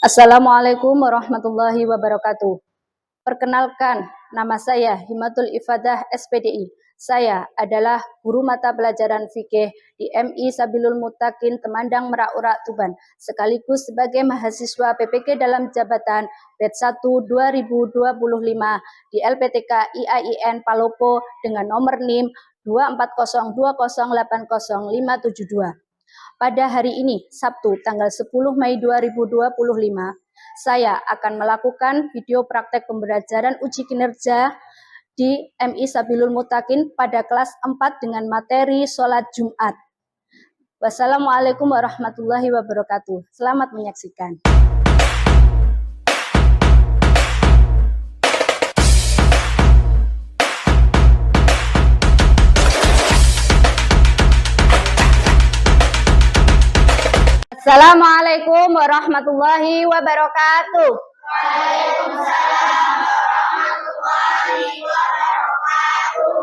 Assalamualaikum warahmatullahi wabarakatuh. Perkenalkan, nama saya Himatul Ifadah SPDI. Saya adalah guru mata pelajaran fikih di MI Sabilul Muttaqin Temandang Merak Urak Tuban, sekaligus sebagai mahasiswa PPK dalam jabatan batch 1 2025 di LPTK IAIN Palopo dengan nomor NIM 24020800572. Pada hari ini, Sabtu, tanggal 10 Mei 2025, saya akan melakukan video praktek pembelajaran uji kinerja di MI Sabilul Muttaqin pada kelas 4 dengan materi sholat Jumat. Wassalamualaikum warahmatullahi wabarakatuh. Selamat menyaksikan. Assalamualaikum warahmatullahi wabarakatuh. Waalaikumsalam warahmatullahi wabarakatuh.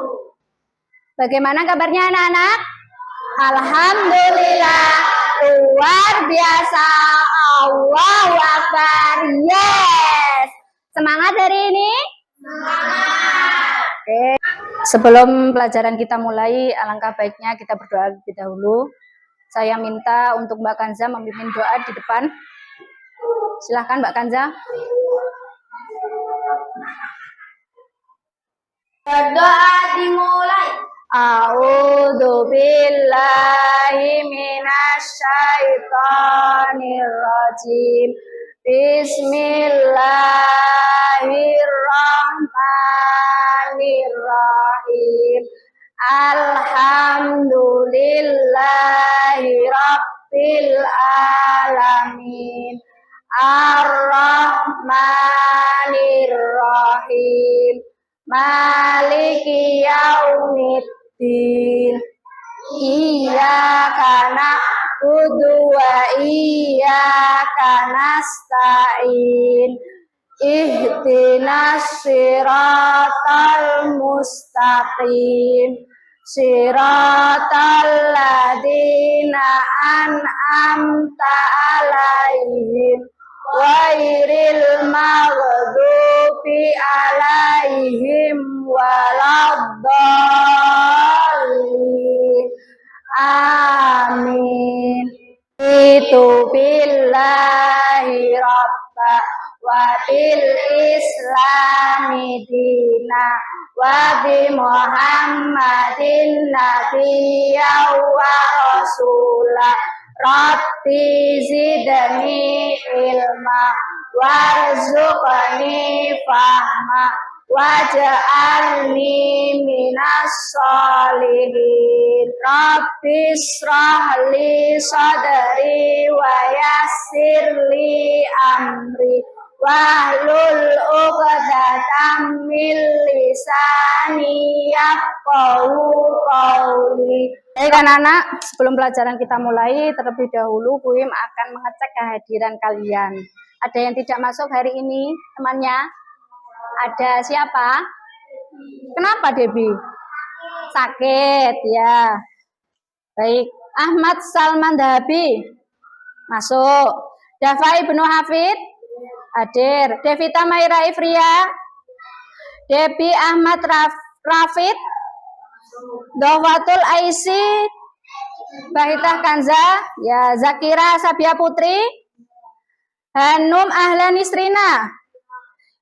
Bagaimana kabarnya anak-anak? Alhamdulillah, luar biasa. Allahu Akbar. Yes. Semangat hari ini? Semangat. Oke. Sebelum pelajaran kita mulai, alangkah baiknya kita berdoa lebih dahulu. Saya minta untuk Mbak Kanza memimpin doa di depan. Silahkan Mbak Kanza. Berdoa dimulai. A'udzu billahi minasyaitonir rajim. Bismillahirrahmanirrahim. Alhamdulillahi rabbil alamin. Ar-Rahmanir-Rahim. Maliki yaumiddin. Iyyaka na'budu wa iyyaka nasta'in. Ihdinas siratal mustaqim. Siratal ladzina an'amta 'alaihim ghairil maghdubi 'alaihim waladdallin. Amin. Itu billahi rabba wa bil islami dina wa bi muhammadin nabiyya wa rasula. Rabbi zidni ilma warzuqni fahma waj'alni minas sholihin. Rabbi shrahli sadri wa yassirli amri wahlul 'uqdatam min lisani yafqahu qawli. Baik anak-anak, sebelum pelajaran kita mulai, terlebih dahulu Bu Im akan mengecek kehadiran kalian. Ada yang tidak masuk hari ini temannya? Ada siapa? Kenapa Debbie? Sakit ya. Baik, Ahmad Salman Dahabi masuk. Dafa Ibnu Hafid hadir. Devita Maira Ifria, Debbie Ahmad Rafid, Dovatul Aisi, Bahitah Kanza, ya, Zakira Sabia Putri, Hanum Ahlan Isrina,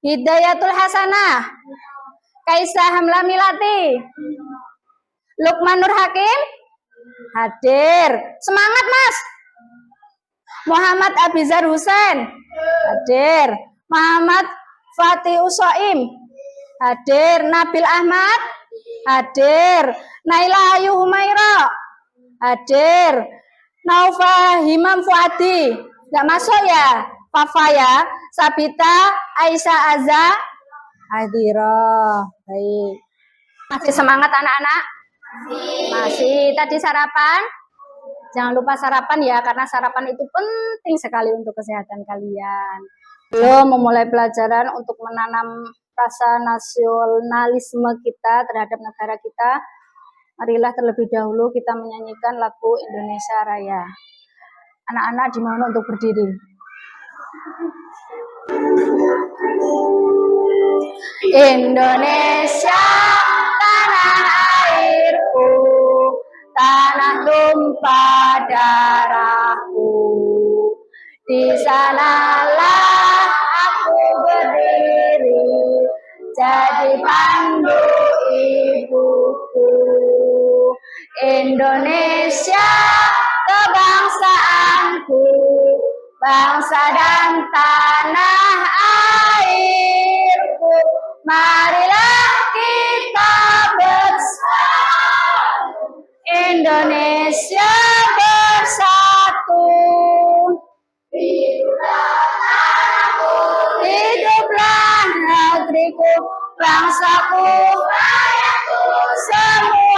Hidayatul Hasanah, Kaisah Hamla Milati, Lukman Nur Hakim hadir. Semangat Mas. Muhammad Abizar Husain hadir. Muhammad Fatih Usoim hadir. Nabil Ahmad hadir. Naila Ayu Humaira hadir. Naufa Himam Fuadi nggak masuk ya. Fafa ya. Sabita Aisyah Azza hadirah. Baik. Masih semangat anak-anak? Masih. Tadi sarapan? Jangan lupa sarapan ya, karena sarapan itu penting sekali untuk kesehatan kalian. Belum memulai pelajaran untuk menanam rasa nasionalisme kita terhadap negara kita, marilah terlebih dahulu kita menyanyikan lagu Indonesia Raya. Anak-anak dimohon untuk berdiri. Indonesia, tanah airku, tanah tumpah darahku. Di sanalah aku berdiri, jadi pandu ibuku. Indonesia, kebangsaanku, bangsa dan tanah airku. Marilah kita bersatu, Indonesia bersatu. Hiduplah tanahku, hiduplah negeriku, bangsaku, rakyatku semuanya.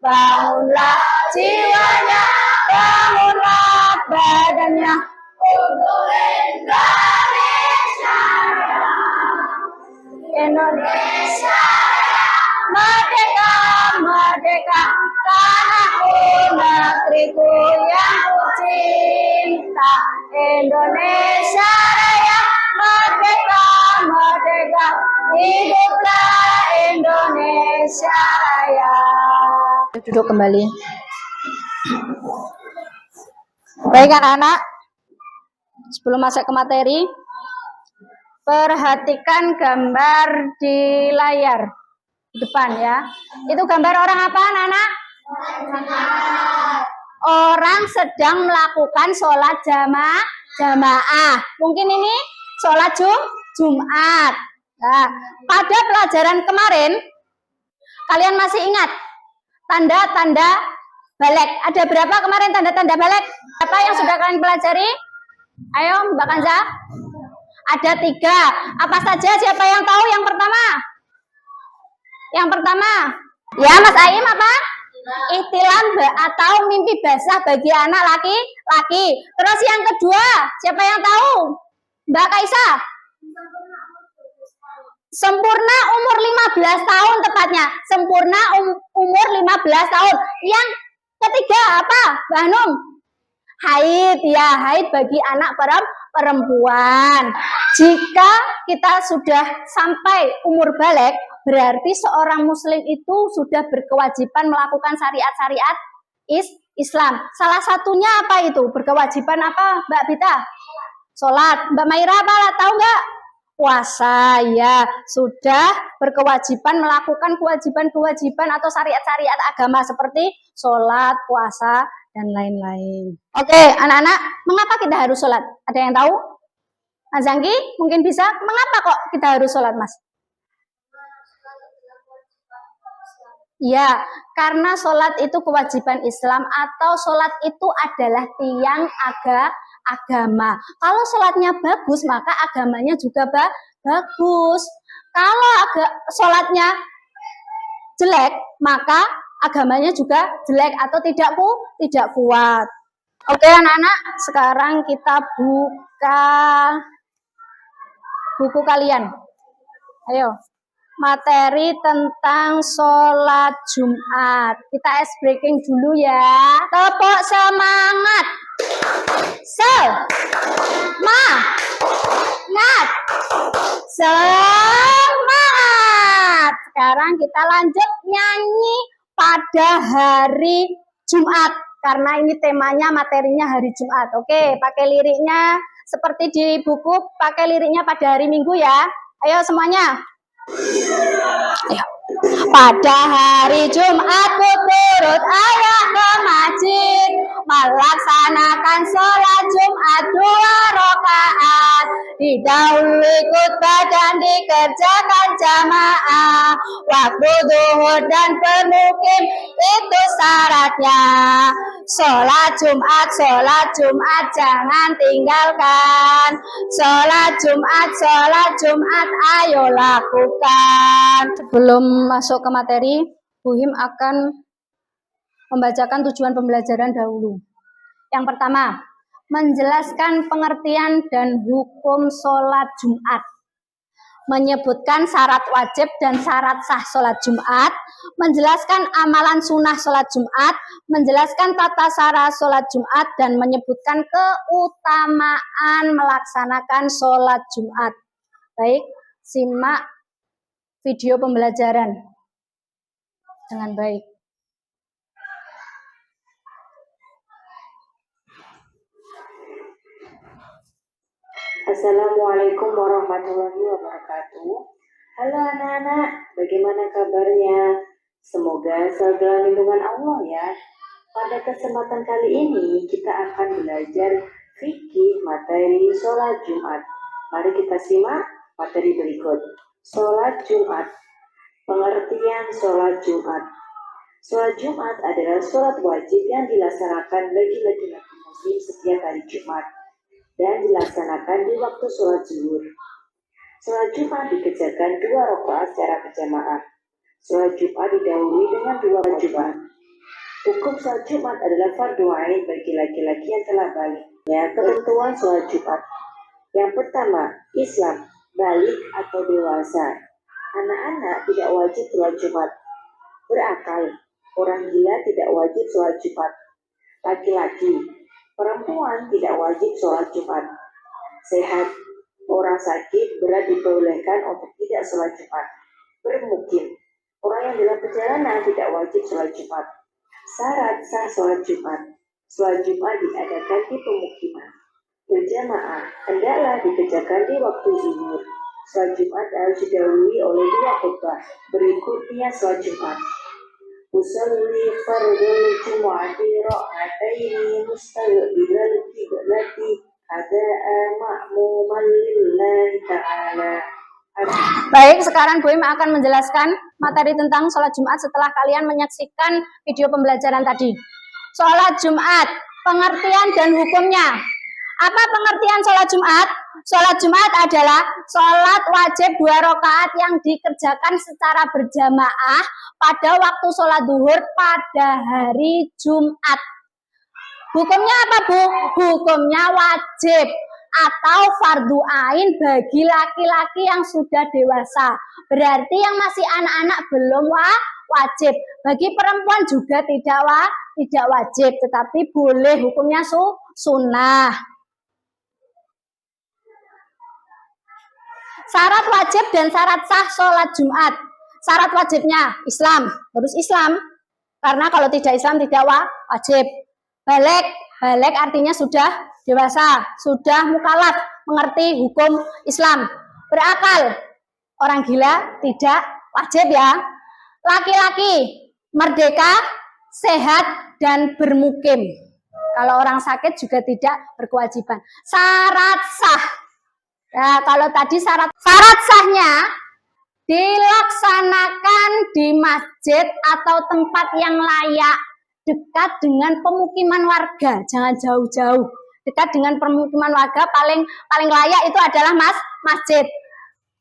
Bangunlah jiwanya, bangunlah badannya untuk Indonesia. Indonesia merdeka, merdeka, tanahku, negeriku yang ku cinta. Indonesia Raya, merdeka, merdeka, hiduplah Indonesia Raya. Duduk kembali. Baik anak-anak, sebelum masuk ke materi, perhatikan gambar di layar depan ya. Itu gambar orang apa anak-anak? Orang sedang melakukan sholat jamaah. Mungkin ini sholat Jumat. Nah, pada pelajaran kemarin, kalian masih ingat tanda-tanda balik? Ada berapa kemarin tanda-tanda balik? Apa yang sudah kalian pelajari? Ayo Mbak Kanza. Ada 3. Apa saja? Siapa yang tahu yang pertama? Yang pertama, ya Mas Aim apa? Ihtilam atau mimpi basah bagi anak laki-laki. Terus yang kedua, siapa yang tahu? Mbak Kaisa? Sempurna umur 15 tahun tepatnya. Sempurna umur 15 tahun. Yang ketiga apa? Mbak Hanum? Haid ya, haid bagi anak perempuan. Jika kita sudah sampai umur balik, berarti seorang muslim itu sudah berkewajiban melakukan syariat-syariat Islam. Salah satunya apa itu? Berkewajiban apa Mbak Bita? Sholat. Mbak Maira apa? Tahu nggak? Puasa ya, sudah berkewajiban melakukan kewajiban-kewajiban atau syariat-syariat agama seperti sholat, puasa, dan lain-lain. Oke, anak-anak, mengapa kita harus sholat? Ada yang tahu? Mas Zangki, mungkin bisa. Mengapa kok kita harus sholat, Mas? Ya, karena sholat itu kewajiban Islam atau sholat itu adalah tiang agama. Kalau sholatnya bagus, maka agamanya juga bagus. Kalau sholatnya jelek, maka agamanya juga jelek atau tidak kuat. Oke anak-anak, sekarang kita buka buku kalian. Ayo, materi tentang sholat Jumat. Kita ice breaking dulu ya. Tepuk semangat. Semangat. Sekarang kita lanjut nyanyi pada hari Jumat. Karena ini temanya, materinya hari Jumat. Oke, pakai liriknya seperti di buku, pakai liriknya pada hari Minggu ya. Ayo semuanya. Ayo. Pada hari Jumat ku turut ayah ke masjid, melaksanakan sholat Jumat 2 rakaat. Didahului khutbah dan dikerjakan jamaah. Waktu zuhur dan bermukim itu syaratnya. Sholat Jumat jangan tinggalkan. Sholat Jumat ayo lakukan. Sebelum masuk ke materi, Bu Him akan membacakan tujuan pembelajaran dahulu. Yang pertama, menjelaskan pengertian dan hukum sholat Jumat. menyebutkan syarat wajib dan syarat sah sholat Jumat, menjelaskan amalan sunnah sholat Jumat, menjelaskan tata cara sholat Jumat, dan menyebutkan keutamaan melaksanakan sholat Jumat. Baik, simak video pembelajaran dengan baik. Assalamualaikum warahmatullahi wabarakatuh. Halo anak-anak, bagaimana kabarnya? Semoga selalu dalam lindungan Allah ya. Pada kesempatan kali ini kita akan belajar fikih materi sholat Jumat. Mari kita simak materi berikut. Sholat Jumat. Pengertian sholat Jumat. Sholat Jumat adalah sholat wajib yang dilaksanakan bagi laki-laki muslim setiap hari Jumat dan dilaksanakan di waktu sholat zuhur. Sholat Jumat dikerjakan 2 rakaat secara berjamaah. Sholat Jumat didahului dengan 2 rakaat. Hukum sholat Jumat adalah fardu ain bagi laki-laki yang telah balik. Ya, ketentuan sholat Jumat. Yang pertama, Islam, balik atau dewasa. Anak-anak tidak wajib sholat Jumat. Berakal, orang gila tidak wajib sholat Jumat. Laki-laki, perempuan tidak wajib sholat Jumat. Sehat, orang sakit berat diperbolehkan untuk tidak sholat Jumat. Bermukim, orang yang dalam perjalanan tidak wajib sholat Jumat. Syarat sah sholat Jumat. Sholat Jumat diadakan di pemukiman. Berjamaah, hendaklah dikerjakan di waktu zuhur. Sholat Jumat harus didahului oleh 2 khutbah. Berikutnya sholat Jumat. Usolli fardul Jumu'ati ra'ataini mustaqbilal qiblati ada'a ma'muman lillahi ta'ala. Baik, sekarang Bu Im akan menjelaskan materi tentang sholat Jumat setelah kalian menyaksikan video pembelajaran tadi. Sholat Jumat, pengertian dan hukumnya. Apa pengertian sholat Jumat? Sholat Jumat adalah sholat wajib 2 rakaat yang dikerjakan secara berjamaah pada waktu sholat zuhur pada hari Jumat. Hukumnya apa, Bu? Hukumnya wajib atau fardu ain bagi laki-laki yang sudah dewasa. Berarti yang masih anak-anak belum wajib. Bagi perempuan juga tidak wajib, tetapi boleh, hukumnya sunnah. Syarat wajib dan syarat sah sholat Jumat. Syarat wajibnya Islam, harus Islam. Karena kalau tidak Islam tidak wajib. Balik artinya sudah dewasa, sudah mukallaf, mengerti hukum Islam. Berakal, orang gila tidak wajib ya. Laki-laki, merdeka, sehat, dan bermukim. Kalau orang sakit juga tidak berkewajiban. Syarat sah. Ya, kalau tadi syarat sahnya dilaksanakan di masjid atau tempat yang layak, dekat dengan pemukiman warga, jangan jauh-jauh. Dekat dengan pemukiman warga paling layak itu adalah masjid.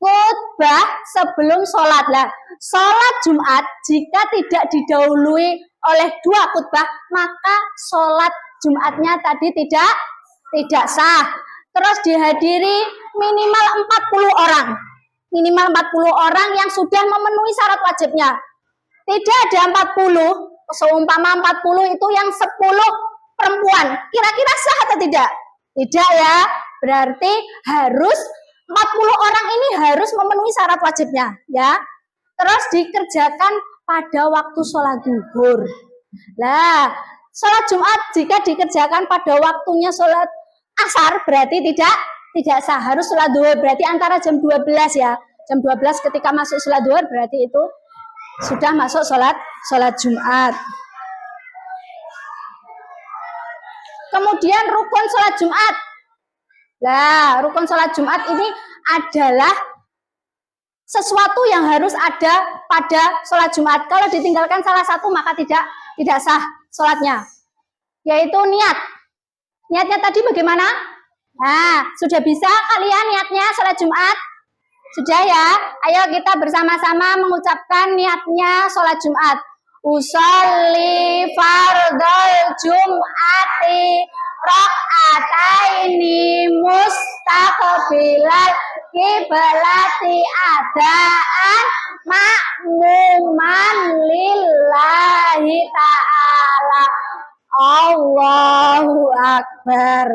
Khutbah sebelum sholat. Lah, sholat Jumat jika tidak didahului oleh 2 khutbah, maka sholat Jumatnya tadi tidak sah. Terus dihadiri minimal 40 orang. Minimal 40 orang yang sudah memenuhi syarat wajibnya. Tidak ada 40, seumpama 40 itu yang 10 perempuan. Kira-kira sah atau tidak? Tidak ya. Berarti harus 40 orang ini harus memenuhi syarat wajibnya, ya. Terus dikerjakan pada waktu sholat zuhur. Nah, sholat Jumat jika dikerjakan pada waktunya sholat asar berarti tidak sah, harus sholat zuhur. Berarti antara jam 12 ya. Jam 12 ketika masuk sholat zuhur berarti itu sudah masuk sholat Jumat. Kemudian rukun sholat Jumat. Nah, rukun sholat Jumat ini adalah sesuatu yang harus ada pada sholat Jumat. Kalau ditinggalkan salah satu maka tidak sah sholatnya. Yaitu niat. Niatnya tadi bagaimana? Nah, sudah bisa kalian niatnya sholat Jumat? Sudah ya? Ayo kita bersama-sama mengucapkan niatnya sholat Jumat. Usolli fardal Jum'ati rakaataini mustaqbilal kiblati adaan ma'muman lillahi ta'ala. Allahu Akbar.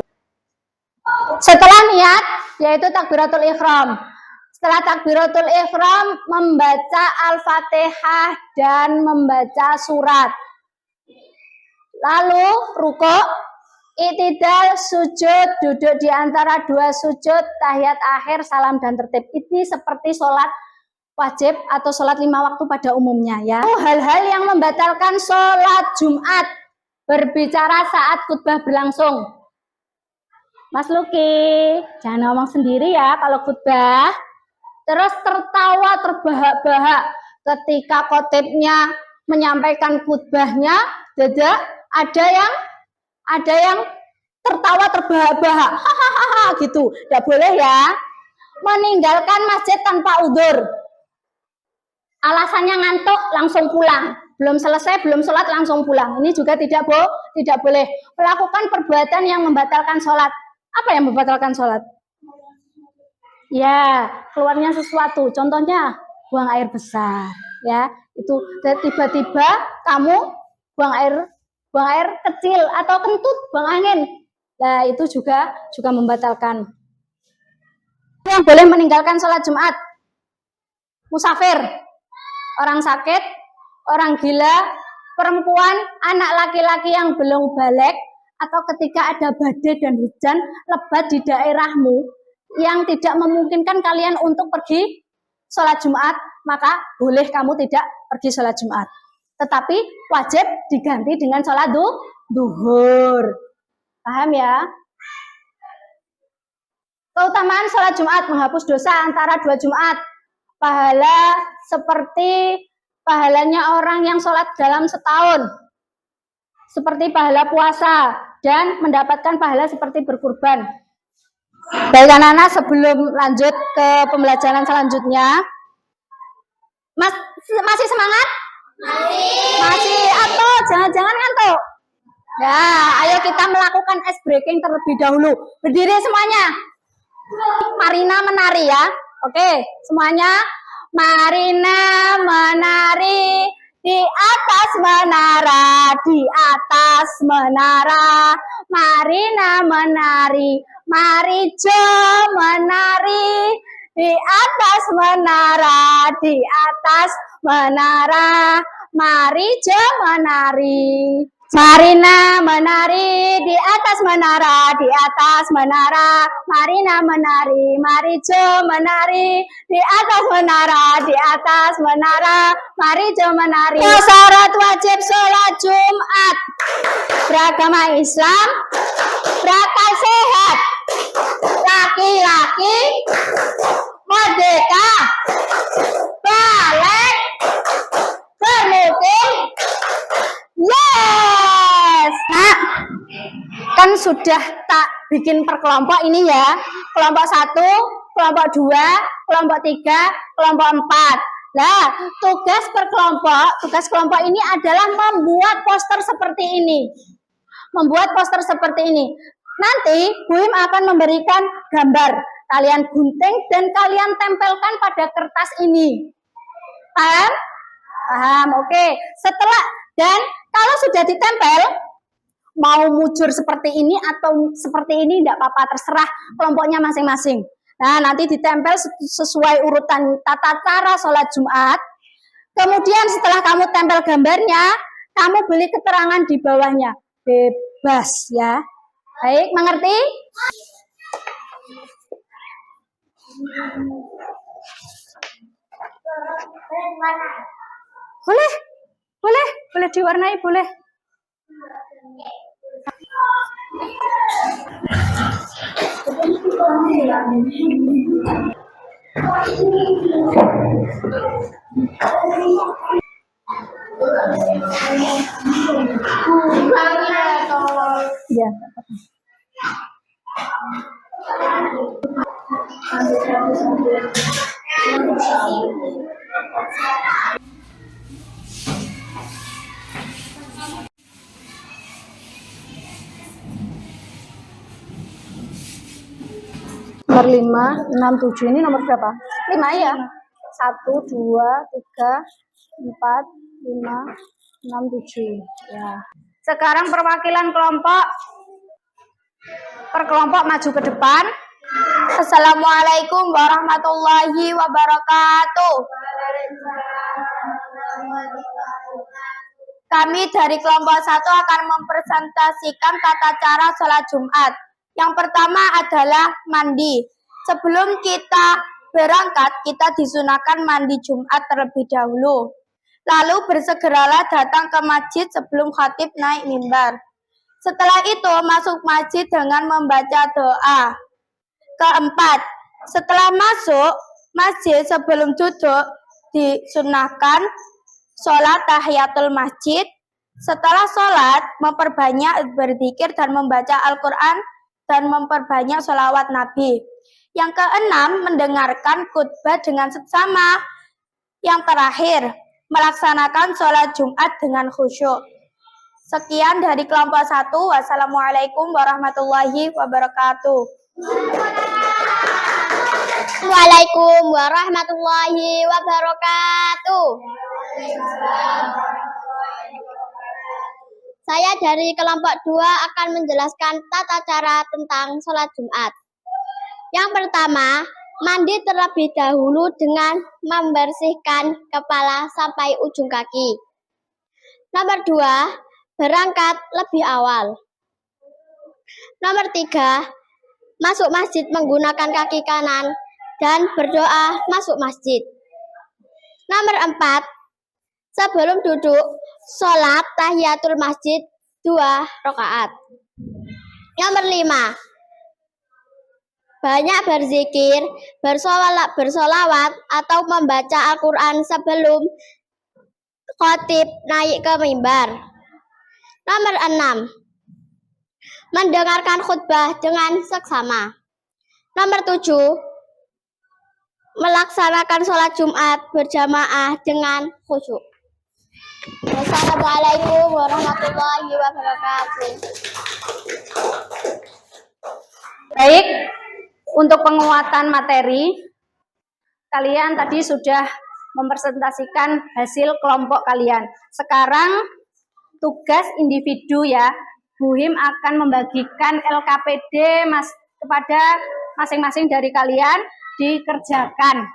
Setelah niat, yaitu takbiratul ihram. Setelah takbiratul ihram, membaca Al-Fatihah dan membaca surat. Lalu rukuk, i'tidal, sujud, duduk di antara dua sujud, tahiyat akhir, salam dan tertib. Ini seperti sholat wajib atau sholat 5 waktu pada umumnya ya. Hal-hal yang membatalkan sholat Jumat, berbicara saat khutbah berlangsung. Mas Luki, jangan ngomong sendiri ya kalau khutbah. Terus tertawa terbahak-bahak ketika khotibnya menyampaikan khutbahnya, ada yang tertawa terbahak-bahak, hahaha gitu. Tidak boleh ya. Meninggalkan masjid tanpa udzur. Alasannya ngantuk, langsung pulang. Belum selesai, belum sholat, langsung pulang. Ini juga tidak boleh. Melakukan perbuatan yang membatalkan sholat. Apa yang membatalkan sholat? Ya, keluarnya sesuatu. Contohnya, buang air besar. Ya, itu tiba-tiba kamu buang air kecil atau kentut, buang angin. Nah, itu juga membatalkan. Yang boleh meninggalkan sholat Jumat, musafir, orang sakit, orang gila, perempuan, anak laki-laki yang belum balik, atau ketika ada badai dan hujan lebat di daerahmu yang tidak memungkinkan kalian untuk pergi sholat Jumat, maka boleh kamu tidak pergi sholat Jumat. Tetapi wajib diganti dengan sholat duhur. Paham ya? Keutamaan sholat Jumat, menghapus dosa antara 2 Jumat. Pahala seperti pahalanya orang yang sholat dalam setahun. Seperti pahala puasa dan mendapatkan pahala seperti berkurban. Baik anak-anak, sebelum lanjut ke pembelajaran selanjutnya, masih semangat? Masih atau jangan-jangan ngantuk? Ya, ayo kita melakukan ice breaking terlebih dahulu. Berdiri semuanya. Marina menari ya. Oke, semuanya. Marina menari di atas menara, di atas menara. Marina menari, Marijo menari di atas menara, di atas menara. Marijo menari. Marina menari di atas menara, di atas menara. Marina menari, Marijo menari di atas menara, di atas menara. Marijo menari. Syarat wajib sholat Jumat: beragama Islam, berakal sehat, laki-laki, merdeka, balik, bermukim. Yes. Nah, kan sudah tak bikin per kelompok ini ya. Kelompok 1, kelompok 2, kelompok 3, kelompok 4. Nah, tugas kelompok ini adalah membuat poster seperti ini. Nanti Bu Im akan memberikan gambar. Kalian gunting dan kalian tempelkan pada kertas ini. Paham? Paham, oke. Dan kalau sudah ditempel, mau mujur seperti ini atau seperti ini, tidak apa-apa, terserah kelompoknya masing-masing. Nah, nanti ditempel sesuai urutan tata cara sholat Jumat. Kemudian setelah kamu tempel gambarnya, kamu beli keterangan di bawahnya. Bebas ya. Baik, mengerti? Boleh diwarnai, boleh. Ya. Nomor 5, 6, 7 ini nomor berapa? 5 ya? 1, 2, 3, 4, 5, 6, 7 ya. Sekarang perwakilan kelompok per kelompok maju ke depan. Assalamualaikum warahmatullahi wabarakatuh. Kami dari kelompok 1 akan mempresentasikan tata cara sholat Jumat. Yang pertama adalah mandi. Sebelum kita berangkat, kita disunahkan mandi Jumat terlebih dahulu. Lalu bersegeralah datang ke masjid sebelum khatib naik mimbar. Setelah itu masuk masjid dengan membaca doa. Keempat, setelah masuk masjid sebelum duduk disunahkan sholat tahiyatul masjid. Setelah sholat memperbanyak berzikir dan membaca Al-Quran dan memperbanyak sholawat Nabi. Yang keenam, mendengarkan khutbah dengan seksama. Yang terakhir, melaksanakan sholat Jumat dengan khusyuk. Sekian dari kelompok 1. Wassalamualaikum warahmatullahi wabarakatuh. Waalaikumsalam warahmatullahi wabarakatuh. Saya dari kelompok 2 akan menjelaskan tata cara tentang sholat Jumat. Yang pertama, mandi terlebih dahulu dengan membersihkan kepala sampai ujung kaki. Nomor 2, berangkat lebih awal. Nomor 3, masuk masjid menggunakan kaki kanan dan berdoa masuk masjid. Nomor 4, sebelum duduk, sholat tahiyatul masjid 2 rakaat. Nomor 5, banyak berzikir, bersolawat atau membaca Al-Quran sebelum khatib naik ke mimbar. Nomor 6, mendengarkan khutbah dengan seksama. Nomor 7, melaksanakan sholat Jumat berjamaah dengan khusyuk. Wassalamualaikum warahmatullahi wabarakatuh. Baik, untuk penguatan materi, kalian tadi sudah mempresentasikan hasil kelompok kalian. Sekarang tugas individu ya. Bu Him akan membagikan LKPD kepada masing-masing dari kalian dikerjakan.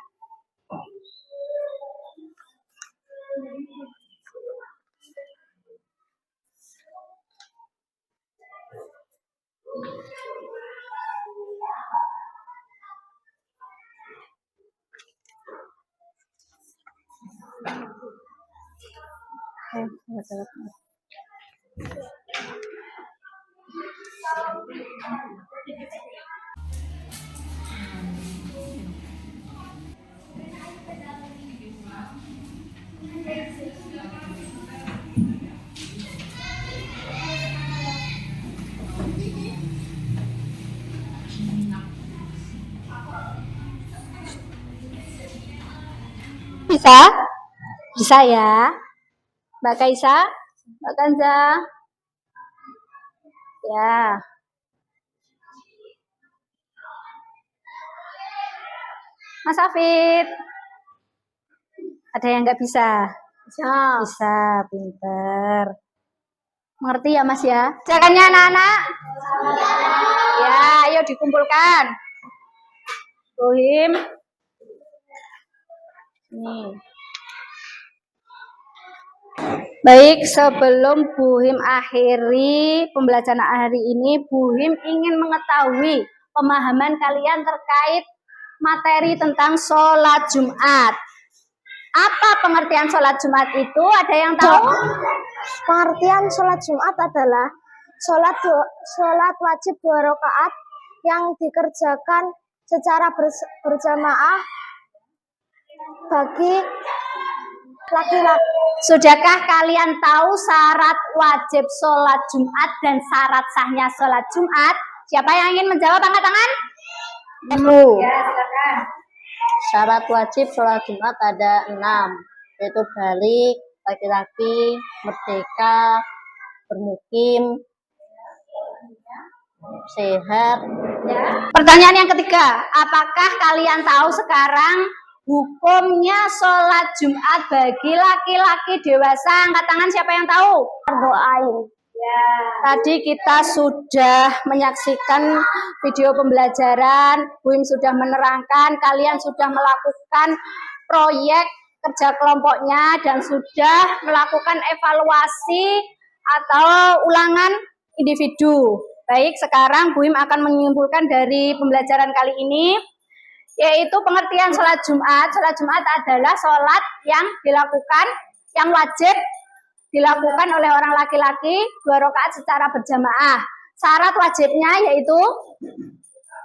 Bisa? Bisa ya. Mbak Kaisa? Mbak Kanza? Ya. Mas Afid? Ada yang nggak bisa? Bisa. Bisa, pinter. Mengerti ya Mas ya? Jakannya anak-anak? Ya, ayo dikumpulkan. Bu Him. Nih. Baik, sebelum Bu Him akhiri pembelajaran hari ini, Bu Him ingin mengetahui pemahaman kalian terkait materi tentang sholat Jumat. Apa pengertian sholat Jumat itu? Ada yang tahu? Pengertian sholat Jumat adalah sholat wajib 2 rakaat yang dikerjakan secara berjamaah bagi laki-laki. Sudahkah kalian tahu syarat wajib sholat Jumat dan syarat sahnya sholat Jumat? Siapa yang ingin menjawab, angkat tangan? Ya, silakan. Syarat wajib sholat Jumat ada 6, yaitu balik, laki-laki, merdeka, bermukim, Sehat. Pertanyaan yang ketiga, apakah kalian tahu sekarang hukumnya sholat Jumat bagi laki-laki dewasa? Angkat tangan siapa yang tahu? Berdoain. Tadi kita sudah menyaksikan video pembelajaran, Bu Im sudah menerangkan, kalian sudah melakukan proyek kerja kelompoknya dan sudah melakukan evaluasi atau ulangan individu. Baik, sekarang Bu Im akan menyimpulkan dari pembelajaran kali ini, yaitu pengertian sholat Jumat. Sholat Jumat adalah sholat yang dilakukan, yang wajib dilakukan oleh orang laki-laki 2 rakaat secara berjamaah. Syarat wajibnya yaitu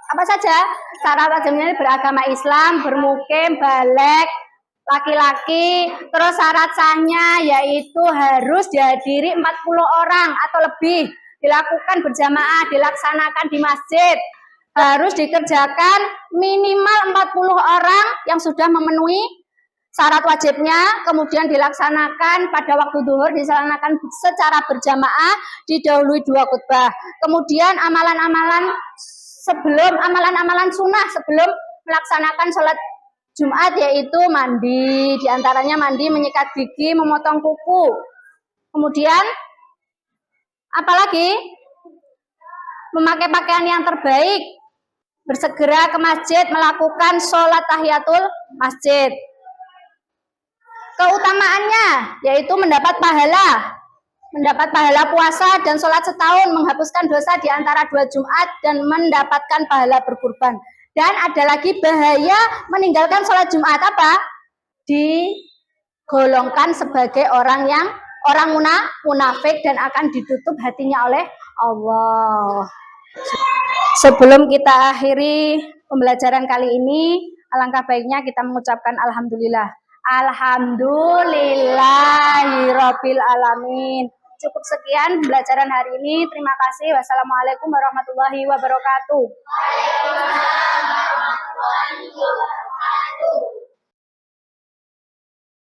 apa saja? Syarat wajibnya beragama Islam, bermukim, balik, laki-laki. Terus syarat sahnya yaitu harus dihadiri 40 orang atau lebih. Dilakukan berjamaah, dilaksanakan di masjid. Harus dikerjakan minimal 40 orang yang sudah memenuhi syarat wajibnya, kemudian dilaksanakan pada waktu zuhur, dilaksanakan secara berjamaah, didahului 2 khutbah. Kemudian amalan-amalan sunnah sebelum melaksanakan sholat Jumat yaitu mandi, diantaranya mandi, menyikat gigi, memotong kuku. Kemudian apalagi? Memakai pakaian yang terbaik, bersegera ke masjid melakukan sholat tahiyatul masjid. Keutamaannya yaitu mendapat pahala puasa dan sholat setahun, menghapuskan dosa di antara 2 Jumat dan mendapatkan pahala berkurban. Dan ada lagi bahaya meninggalkan sholat Jumat apa? Digolongkan sebagai orang munafik dan akan ditutup hatinya oleh Allah. Sebelum kita akhiri pembelajaran kali ini, alangkah baiknya kita mengucapkan alhamdulillah. Alhamdulillahirabbil alamin. Cukup sekian pembelajaran hari ini. Terima kasih. Wassalamualaikum warahmatullahi wabarakatuh. Waalaikumsalam warahmatullahi wabarakatuh.